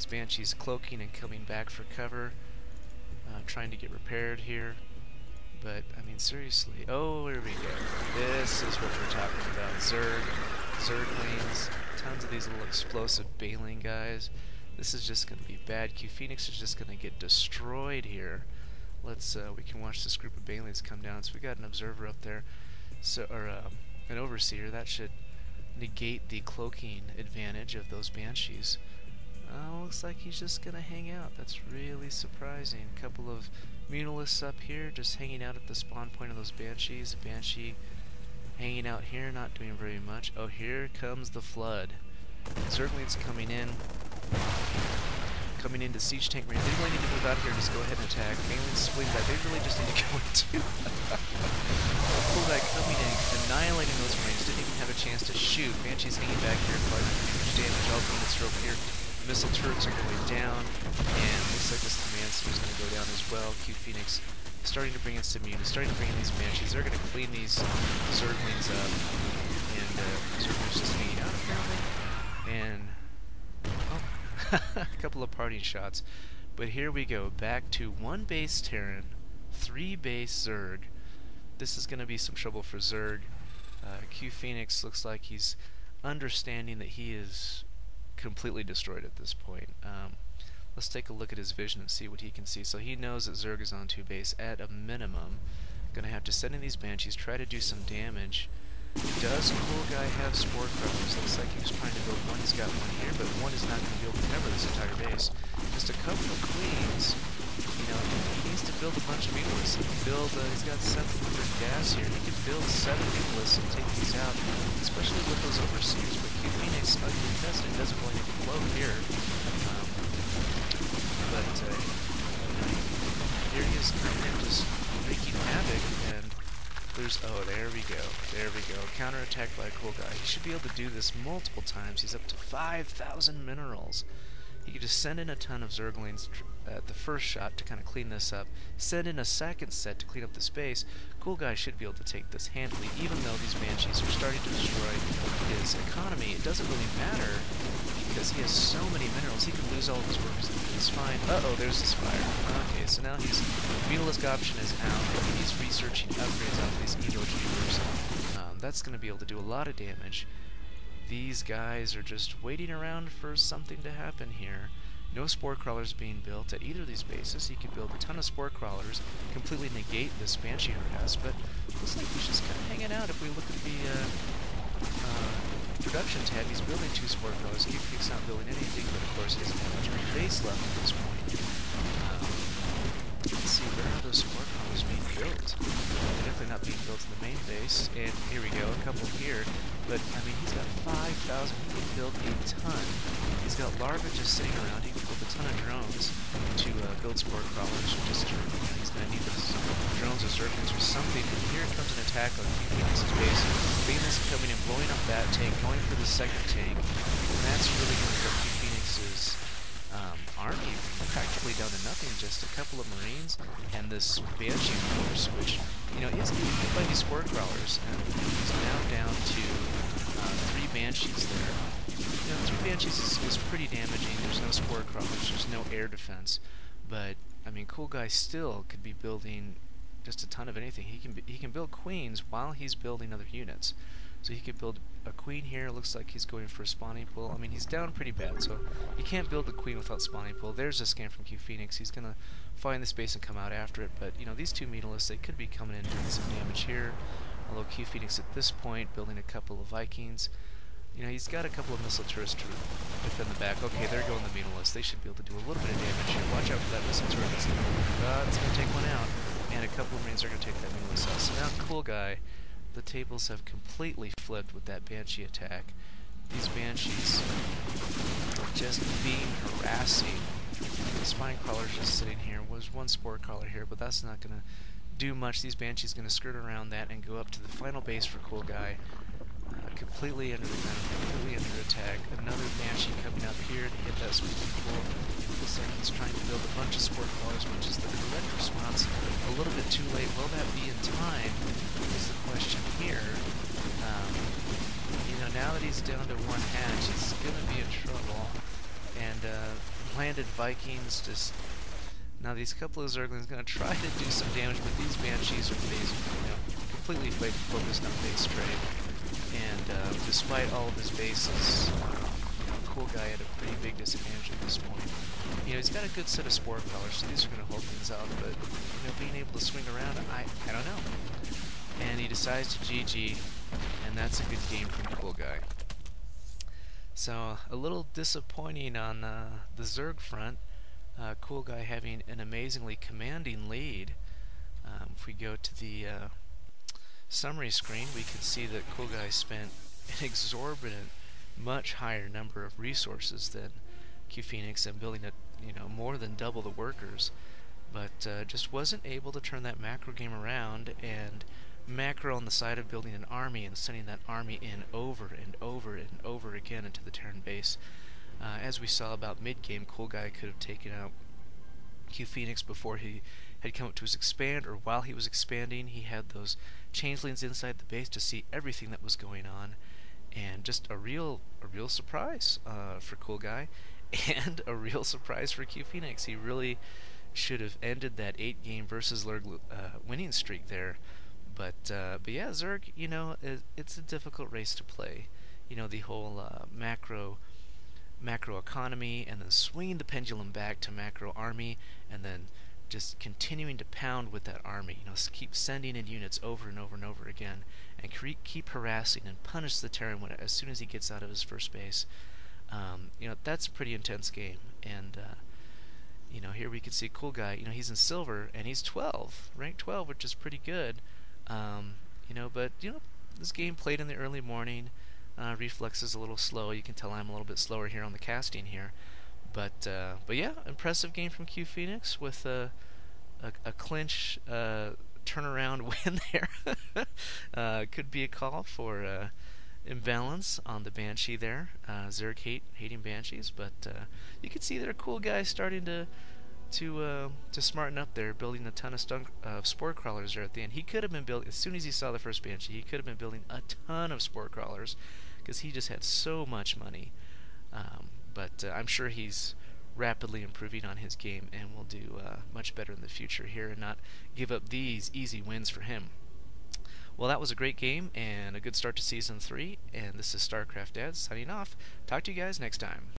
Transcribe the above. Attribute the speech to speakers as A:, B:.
A: these Banshees cloaking and coming back for cover, trying to get repaired here. But, I mean, seriously. Oh, here we go. This is what we're talking about. Zerglings, tons of these little explosive Baleen guys. This is just going to be bad. CuePhoenix is just going to get destroyed here. Let's, we can watch this group of Baleens come down. So we got an observer up there, so, or an overseer. That should negate the cloaking advantage of those Banshees. Looks like he's just going to hang out. That's really surprising. A couple of Munilists up here just hanging out at the spawn point of those Banshees. Banshee hanging out here, not doing very much. Oh, here comes the flood. Zerglings coming in to siege tank range. They really need to move out here and just go ahead and attack. Baleens splitting back. They really just need to go into KoolGUY coming in, annihilating those Marines. Didn't even have a chance to shoot. Banshee's hanging back here, probably not doing much damage. All the units are over here. Missile turrets are going down, and looks like this command center is going to go down as well. CuePhoenix starting to bring in some units, starting to bring in these Banshees. They're going to clean these Zerglings up, and Zerglings just hanging out apparently. And a couple of parting shots. But here we go, back to 1 base Terran, 3 base Zerg. This is going to be some trouble for Zerg. CuePhoenix looks like he's understanding that he is completely destroyed at this point. Let's take a look at his vision and see what he can see. So he knows that Zerg is on 2 base at a minimum. Gonna have to send in these Banshees, try to do some damage. Does KoolGUY have Spore Crushers? Looks like he was trying to build one. He's got one here, but one is not going to be able to cover this entire base. Just a couple of Queens. You know, he needs to build a bunch of Munilists. He can build, he's got 700 gas here. He can build 7 Munilists and take these out, especially with those overseers. But CuePhoenix, ugly peasant, doesn't really need to float here. Here he is coming in, just wreaking havoc, and there's, oh, there we go, counterattack by KoolGUY. He should be able to do this multiple times. He's up to 5,000 minerals. He could just send in a ton of Zerglings at the first shot to kind of clean this up, send in a second set to clean up the space. KoolGUY should be able to take this handily, even though these Banshees are starting to destroy his economy. It doesn't really matter, because he has so many minerals. He could lose all of his workers. It's fine. Uh-oh, there's this fire. Okay, so now his Munilisk option is out. He's researching upgrades off these Evo Jeepers. That's going to be able to do a lot of damage. These guys are just waiting around for something to happen here. No Spore Crawlers being built at either of these bases. He could build a ton of Spore Crawlers, completely negate this Banshee harass, but looks like he's just kind of hanging out. If we look at the production tab, he's building 2 Spore Crawlers. CuePhoenix not building anything, but of course he doesn't have much of a base left at this point. Let's see, where are those Spore Crawlers being built? They're definitely not being built in the main base, and here we go, a couple here. But, I mean, he's got 5,000, he can build a ton. He's got larvae just sitting around, he can build a ton of drones to build Spore Crawlers, or just, he's going to need those drones or Zerglings or something. And here comes an attack on CuePhoenix's base. Venus coming and blowing up that tank, going for the second tank, and that's really going to put CuePhoenix's army practically down to nothing, just a couple of Marines and this Banshee force, which, you know, is getting hit by these Spore Crawlers, and he's now down to 3 Banshees there. You know, 3 Banshees is pretty damaging. There's no Spore Crawlers, there's no air defense, but, I mean, KoolGUY still could be building just a ton of anything. He can build Queens while he's building other units. So he could build a Queen here. Looks like he's going for a spawning pool. I mean, he's down pretty bad, so you can't build the Queen without spawning pool. There's a scan from CuePhoenix. He's going to find the space and come out after it. But, you know, these 2 Munilists, they could be coming in doing some damage here. Although CuePhoenix at this point building a couple of Vikings. You know, he's got a couple of missile turrets to defend the back. Okay, there go the Munilists. They should be able to do a little bit of damage here. Watch out for that missile turret. It's going to take one out. And a couple of Marines are going to take that Munilist out. So now KoolGUY, the tables have completely flipped with that Banshee attack. These Banshees just being harassing. The Spine Crawler's just sitting here. Was 1 Spore Crawler here, but that's not going to do much. These Banshees going to skirt around that and go up to the final base for KoolGUY. Completely under the ground, completely under attack. Another Banshee coming up here to hit that spawning pool. Looks like he's trying to build a bunch of Spore Crawlers, which is the correct response. A little bit too late. Will that be in time? Is the question here. You know, now that he's down to 1 hatch, he's going to be in trouble. And landed Vikings. Just now, these couple of Zerglings going to try to do some damage, but these Banshees are completely focused on base trade. And despite all of his bases, CoolGUY had a pretty big disadvantage at this point. He's got a good set of Spore Crawlers, so these are going to hold things out, but being able to swing around, I don't know. And he decides to GG, and that's a good game from CoolGUY. So a little disappointing on the Zerg front. CoolGUY having an amazingly commanding lead. If we go to the summary screen, we can see that CoolGUY spent an exorbitant, much higher number of resources than CuePhoenix and building more than double the workers, but just wasn't able to turn that macro game around and macro on the side of building an army and sending that army in over and over and over again into the Terran base. As we saw about mid-game, CoolGUY could have taken out CuePhoenix before he had come up to his expand, or while he was expanding. He had those changelings inside the base to see everything that was going on, and just a real surprise for CoolGUY, and a real surprise for CuePhoenix. He really should have ended that 8-game versus Lurg winning streak there. But yeah, Zerg, it's a difficult race to play. The whole macro economy, and then swinging the pendulum back to macro army, and then just continuing to pound with that army. Keep sending in units over and over and over again, and keep harassing and punish the Terran as soon as he gets out of his first base. That's a pretty intense game. And here we can see CoolGUY. He's in silver, and he's 12, ranked 12, which is pretty good. But this game played in the early morning. Reflex is a little slow. You can tell I'm a little bit slower here on the casting here. But yeah, impressive game from CuePhoenix with a clinch turnaround win there. Could be a call for imbalance on the Banshee there. Zerg hating Banshees, but you can see there CoolGUY starting to smarten up there, building a ton of Spore Crawlers there at the end. He could have been building, as soon as he saw the first Banshee, he could have been building a ton of Spore Crawlers, because he just had so much money. But I'm sure he's rapidly improving on his game and will do much better in the future here and not give up these easy wins for him. Well, that was a great game and a good start to Season 3, and this is Starcraft Dad signing off. Talk to you guys next time.